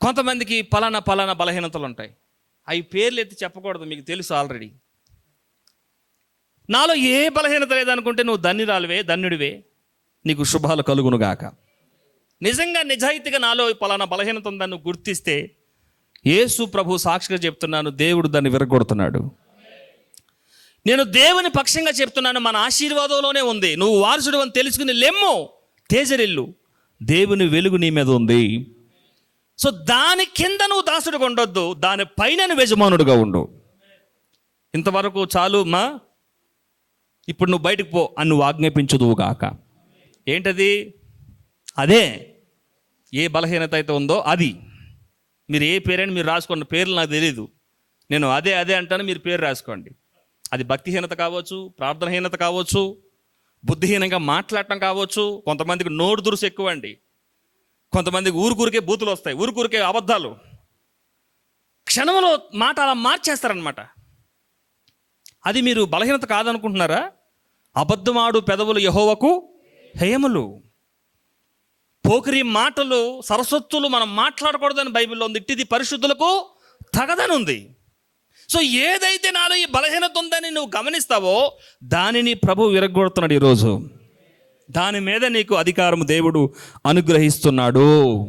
కొంతమందికి పలానా పలానా బలహీనతలు ఉంటాయి. అవి పేర్లు ఎత్తి చెప్పకూడదు, మీకు తెలుసు ఆల్రెడీ. నాలో ఏ బలహీనత లేదనుకుంటే నువ్వు ధన్యుడివే, నీకు శుభాలు కలుగునుగాక. నిజంగా నిజాయితీగా నాలో పలానా బలహీనత ఉందని నువ్వు గుర్తిస్తే, యేసు ప్రభు సాక్షిగా చెప్తున్నాను, దేవుడు దాన్ని విరగొడుతున్నాడు. నేను దేవుని పక్షంగా చెప్తున్నాను, మన ఆశీర్వాదంలోనే ఉంది. నువ్వు వారసుడు అని తెలుసుకుని లెమ్ము, తేజరిల్లు, దేవుని వెలుగు నీ మీద ఉంది. సో దాని కింద నువ్వు దాసుడుగా ఉండొద్దు, దానిపైన నువ్వు యజమానుడుగా ఉండు. ఇంతవరకు చాలు మా, ఇప్పుడు నువ్వు బయటకు పో అని నువ్వు ఆజ్ఞాపించుదువుగాక. ఏంటది? అదే ఏ బలహీనత అయితే ఉందో అది. మీరు ఏ పేరైనా మీరు రాసుకోండి, పేర్లు నాకు తెలీదు, నేను అదే అంటాను, మీరు పేరు రాసుకోండి. అది భక్తిహీనత కావచ్చు, ప్రార్థనహీనత కావచ్చు, బుద్ధిహీనంగా మాట్లాడటం కావచ్చు. కొంతమందికి నోరు దురుసు ఎక్కువ అండి, కొంతమందికి ఊరికే బూతులు వస్తాయి, ఊరికే అబద్ధాలు, క్షణంలో మాట అలా మార్చేస్తారనమాట. అది మీరు బలహీనత కాదనుకుంటున్నారా? అబద్ధమాడు పెదవులు యెహోవాకు హేయములు. పోకిరి మాటలు, సరస్వత్తులు మనం మాట్లాడకూడదని బైబిల్లో ఉంది. ఇట్టిది పరిశుద్ధులకు తగదని ఉంది. సో ఏదైతే నాలో ఈ బలహీనత ఉందని నువ్వు గమనిస్తావో దానిని ప్రభు విరగొడుతున్నాడు ఈరోజు. దాని మీద నీకు అధికారం దేవుడు అనుగ్రహిస్తున్నాడు.